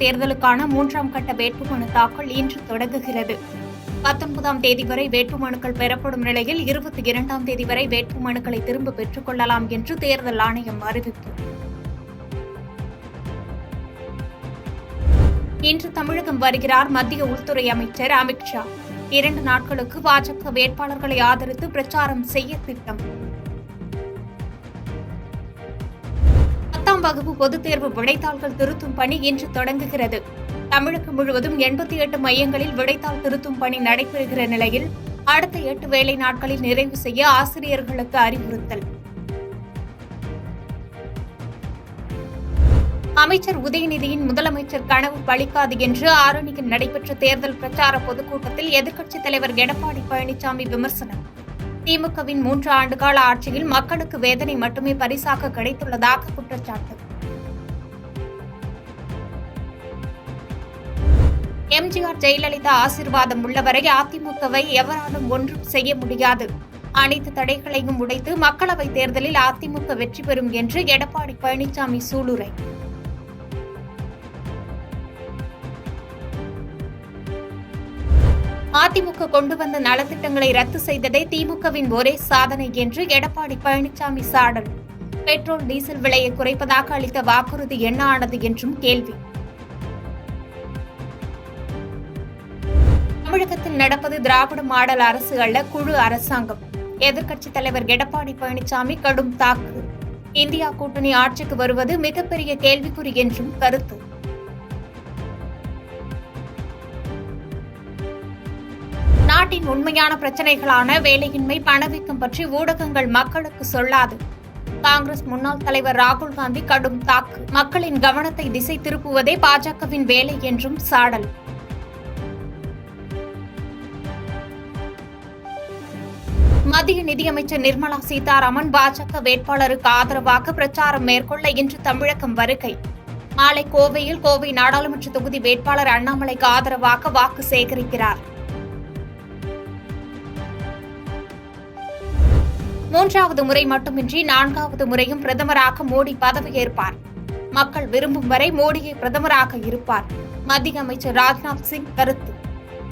தேர்தலுக்கான 3ஆம் கட்ட வேட்புமனு தாக்கல் இன்று தொடங்குகிறது. 19ஆம் தேதி வரை வேட்புமனுக்கள் பெறப்படும் நிலையில் 22ஆம் தேதி வரை வேட்புமனுக்களை திரும்ப பெற்றுக் கொள்ளலாம் என்று தேர்தல் ஆணையம் அறிவிப்பு. இன்று தமிழகம் வருகிறார் மத்திய உள்துறை அமைச்சர் அமித் ஷா. 2 நாட்களுக்கு பாஜக வேட்பாளர்களை ஆதரித்து பிரச்சாரம் செய்ய திட்டம். 10ஆம் வகுப்பு பொதுத் தேர்வு விடைத்தாள்கள் திருத்தும் பணி இன்று தொடங்குகிறது. தமிழகம் முழுவதும் 88 மையங்களில் விடைத்தாள் திருத்தும் பணி நடைபெறுகிற நிலையில் அடுத்த 8 வேலை நாட்களில் நிறைவு செய்ய ஆசிரியர்களுக்கு அறிவுறுத்தல். அமைச்சர் உதயநிதியின் முதலமைச்சர் கனவு பலிக்காது என்று ஆரணியில் நடைபெற்ற தேர்தல் பிரச்சார பொதுக்கூட்டத்தில் எதிர்க்கட்சித் தலைவர் எடப்பாடி பழனிசாமி விமர்சனம். திமுகவின் 3 ஆண்டுகால ஆட்சியில் மக்களுக்கு வேதனை மட்டுமே பரிசாக கிடைத்துள்ளதாக குற்றச்சாட்டு. எம்ஜிஆர் ஜெயலலிதா ஆசீர்வாதம் உள்ளவரை அதிமுகவை எவராலும் ஒன்றும் செய்ய முடியாது. அனைத்து தடைகளையும் உடைத்து மக்களவைத் தேர்தலில் அதிமுக வெற்றி பெறும் என்று எடப்பாடி பழனிசாமி சூளுரை. அதிமுக கொண்டு வந்த நலத்திட்டங்களை ரத்து செய்ததே திமுகவின் ஒரே சாதனை என்று எடப்பாடி பழனிசாமி சாடல். பெட்ரோல் டீசல் விலையை குறைப்பதாக அளித்த வாக்குறுதி என்ன ஆனது என்றும் கேள்வி. தமிழகத்தில் நடப்பது திராவிட மாடல் அரசு அல்ல, குழு அரசாங்கம். எதிர்க்கட்சித் தலைவர் எடப்பாடி பழனிசாமி கடும் தாக்கு. இந்தியா கூட்டணி ஆட்சிக்கு வருவது மிகப்பெரிய கேள்விக்குறி என்றும் கருத்து. நாட்டின் உண்மையான பிரச்சினைகளான வேலையின்மை, பணவீக்கம் பற்றி ஊடகங்கள் மக்களுக்கு சொல்லாது. காங்கிரஸ் முன்னாள் தலைவர் ராகுல் காந்தி கடும் தாக்கு. மக்களின் கவனத்தை திசை திருப்புவதே பாஜகவின் வேலை என்றும் சாடல். மத்திய நிதியமைச்சர் நிர்மலா சீதாராமன் பாஜக வேட்பாளருக்கு ஆதரவாக பிரச்சாரம் மேற்கொள்ள இன்று தமிழகம் வருகை. மாலை கோவையில் கோவை நாடாளுமன்ற தொகுதி வேட்பாளர் அண்ணாமலைக்கு ஆதரவாக வாக்கு சேகரிக்கிறார். 3வது முறை மட்டுமின்றி 4வது முறையும் பிரதமராக மோடி பதவியேற்பார். மக்கள் விரும்பும் வரை மோடியே பிரதமராக இருப்பார். மத்திய அமைச்சர் ராஜ்நாத் சிங் கருத்து.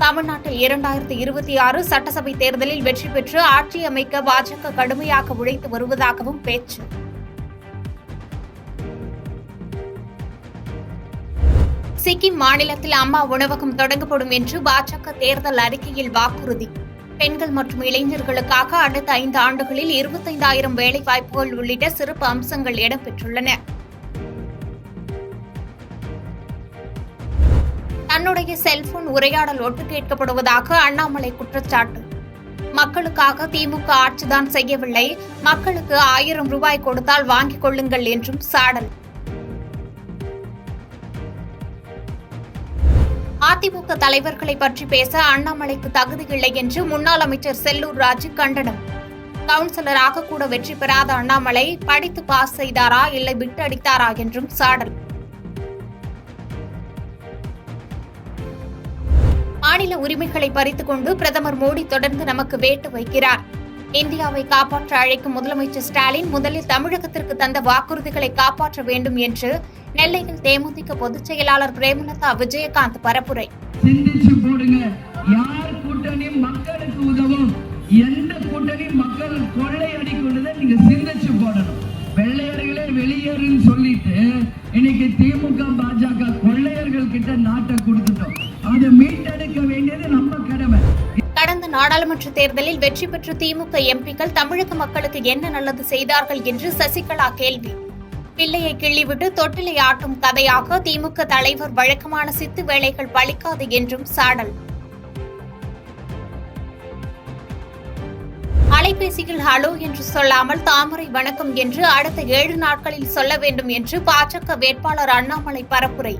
தமிழ்நாட்டில் 2026 சட்டசபை தேர்தலில் வெற்றி பெற்று ஆட்சி அமைக்க பாஜக கடுமையாக உழைத்து வருவதாகவும் பேச்சு. சிக்கிம் மாநிலத்தில் அம்மா உணவகம் தொடங்கப்படும் என்று பாஜக தேர்தல் அறிக்கையில் வாக்குறுதி. பெண்கள் மற்றும் இளைஞர்களுக்காக அடுத்த 5 ஆண்டுகளில் 25,000 வேலைவாய்ப்புகள் உள்ளிட்ட சிறப்பு அம்சங்கள் இடம்பெற்றுள்ளன. தன்னுடைய செல்போன் உரையாடல் ஒட்டு கேட்கப்படுவதாக அண்ணாமலை குற்றச்சாட்டு. மக்களுக்காக திமுக ஆட்சிதான் செய்யவில்லை, மக்களுக்கு 1000 ரூபாய் கொடுத்தால் வாங்கிக் கொள்ளுங்கள் என்றும் சாடல். அதிமுக தலைவர்களை பற்றி பேச அண்ணாமலைக்கு தகுதியில்லை என்று முன்னாள் அமைச்சர் செல்லூர் ராஜு கண்டனம். கவுன்சிலராக கூட வெற்றி பெறாத அண்ணாமலை படித்து பாஸ் செய்தாரா இல்லை விட்டு அடித்தாரா என்றும் சாடல். மாநில உரிமைகளை பறித்துக் கொண்டு பிரதமர் மோடி தொடர்ந்து நமக்கு வேட்டு வைக்கிறார். இந்தியாவை காப்பாற்ற அழைக்கும் முதலமைச்சர் ஸ்டாலின் முதலில் தமிழகத்திற்கு தந்த வாக்குறுதிகளை காப்பாற்ற வேண்டும் என்று நெல்லையில் தேமுதிக பொதுச் செயலாளர் பிரேமலதா விஜயகாந்த் பரப்புரை. சிந்திச்சு போடுங்க, யார் கூட்டணி மக்களுக்கு உதவும், எந்த கூட்டணி மக்கள் கொள்ளையடிக்கொண்டதை நீங்க சிந்திச்சு போடணும். வெள்ளையர்களே வெளியேறுன்னு சொல்லிட்டு இன்னைக்கு திமுக பாஜக கொள்ளையர்கள் கிட்ட நாட்டை கொடுத்துட்டோம். அதை மீட்டெடுக்க வேண்டியது நம்ம கடமை. கடந்த நாடாளுமன்ற தேர்தலில் வெற்றி பெற்ற திமுக எம்பிக்கள் தமிழக மக்களுக்கு என்ன நல்லது செய்தார்கள் என்று சசிகலா கேள்வி. பிள்ளையை கிள்ளிவிட்டு தொட்டிலை ஆட்டும் கதையாக திமுக தலைவர் வழக்கமான சித்து வேலைகள் பலிக்காது என்றும் சாடல். அலைபேசியில் ஹலோ என்று சொல்லாமல் தாமரை வணக்கம் என்று அடுத்த 7 நாட்களில் சொல்ல வேண்டும் என்று பாஜக வேட்பாளர் அண்ணாமலை பரப்புரை.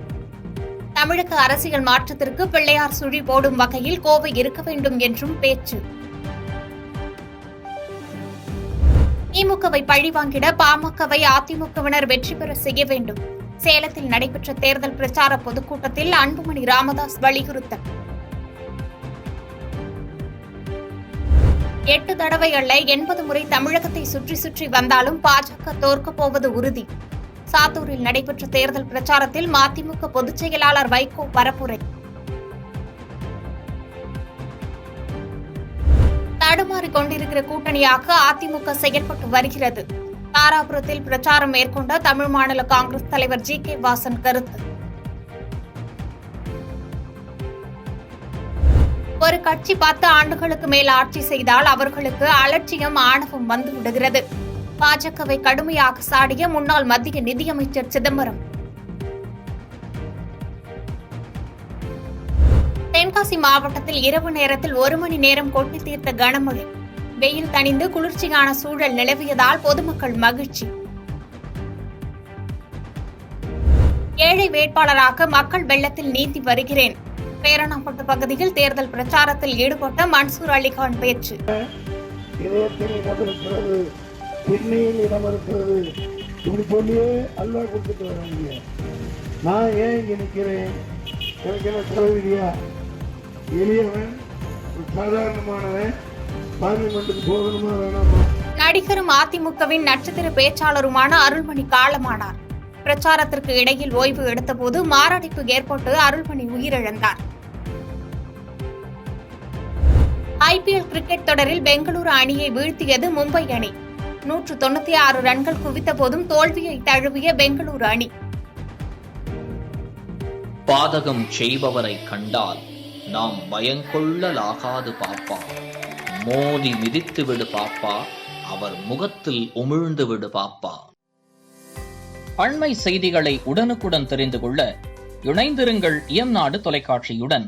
தமிழக அரசியல் மாற்றத்திற்கு பிள்ளையார் சுழி போடும் வகையில் கோவை இருக்க வேண்டும் என்றும் பேச்சு. திமுகவை பழிவாங்கிட பாமகவை அதிமுகவினர் வெற்றி பெற செய்ய வேண்டும். சேலத்தில் நடைபெற்ற தேர்தல் பிரச்சார பொதுக்கூட்டத்தில் அன்புமணி ராமதாஸ் வலியுறுத்தல். 8 தடவை அல்ல 80 முறை தமிழகத்தை சுற்றி சுற்றி வந்தாலும் பாஜக தோற்கப் போவது உறுதி. சாத்தூரில் நடைபெற்ற தேர்தல் பிரச்சாரத்தில் மதிமுக பொதுச் செயலாளர் வைகோ பரப்புரை. தடுமாறிக் கொண்டிருக்கிற கூட்டணியாக அதிமுக செயல்பட்டு வருகிறது. தாராபுரத்தில் பிரச்சாரம் மேற்கொண்ட தமிழ் மாநில காங்கிரஸ் தலைவர் ஜி.கே. வாசன் கருத்து. ஒரு கட்சி 10 ஆண்டுகளுக்கு மேல் ஆட்சி செய்தால் அவர்களுக்கு அலட்சியம், ஆணவம் வந்துவிடுகிறது. பாஜகவை கடுமையாக சாடிய முன்னாள் மத்திய நிதியமைச்சர் சிதம்பரம். தென்காசி மாவட்டத்தில் இரவு நேரத்தில் 1 மணி நேரம் கொட்டி தீர்த்த கனமழை. வெயில் தணிந்து குளிர்ச்சியான சூழல் நிலவியதால் பொதுமக்கள் மகிழ்ச்சி. ஏழை வேட்பாளராக மக்கள் வெள்ளத்தில் நீந்தி வருகிறேன். பேரணாம்பட்டு பகுதியில் தேர்தல் பிரச்சாரத்தில் ஈடுபட்ட மன்சூர் அலிகான் பேச்சு. இதயத்தில் இடம் இருக்கிறது, கிண்ணியில் இடம் இருக்கிறது, இப்படி சொல்லியே அல்லா கொடுத்துட்டு வராங்க. நான் ஏன் இங்க நிற்கிறேன்? எனக்கு என்ன தலைவிதியா? எளியவன், சாதாரணமானவன் பார்லிமெண்ட்டுக்கு போகணுமா வேணாமா? நடிகரும் அதிமுகவின் நட்சத்திர பேச்சாளருமான அருள்மணி காலமானார். பிரச்சாரத்திற்கு இடையில் ஓய்வு எடுத்தபோது மாரடைப்பு ஏற்பட்டு அருள்மணி உயிரிழந்தார். ஐபிஎல் கிரிக்கெட் தொடரில் பெங்களூரு அணியை வீழ்த்தியது மும்பை அணி. 196 ரன்கள் குவித்த போதும் தோல்வியை தழுவிய பெங்களூரு அணி. பாதகம் செய்பவரை கண்டால் நாம் பயங்கொள்ளலாகாது பாப்பா. மோதி மிதித்து விடு பாப்பா, அவர் முகத்தில் உமிழ்ந்து விடு பாப்பா. அண்மை செய்திகளை உடனுக்குடன் தெரிந்து கொள்ள இணைந்திருங்கள் இயம்நாடு தொலைக்காட்சியுடன்.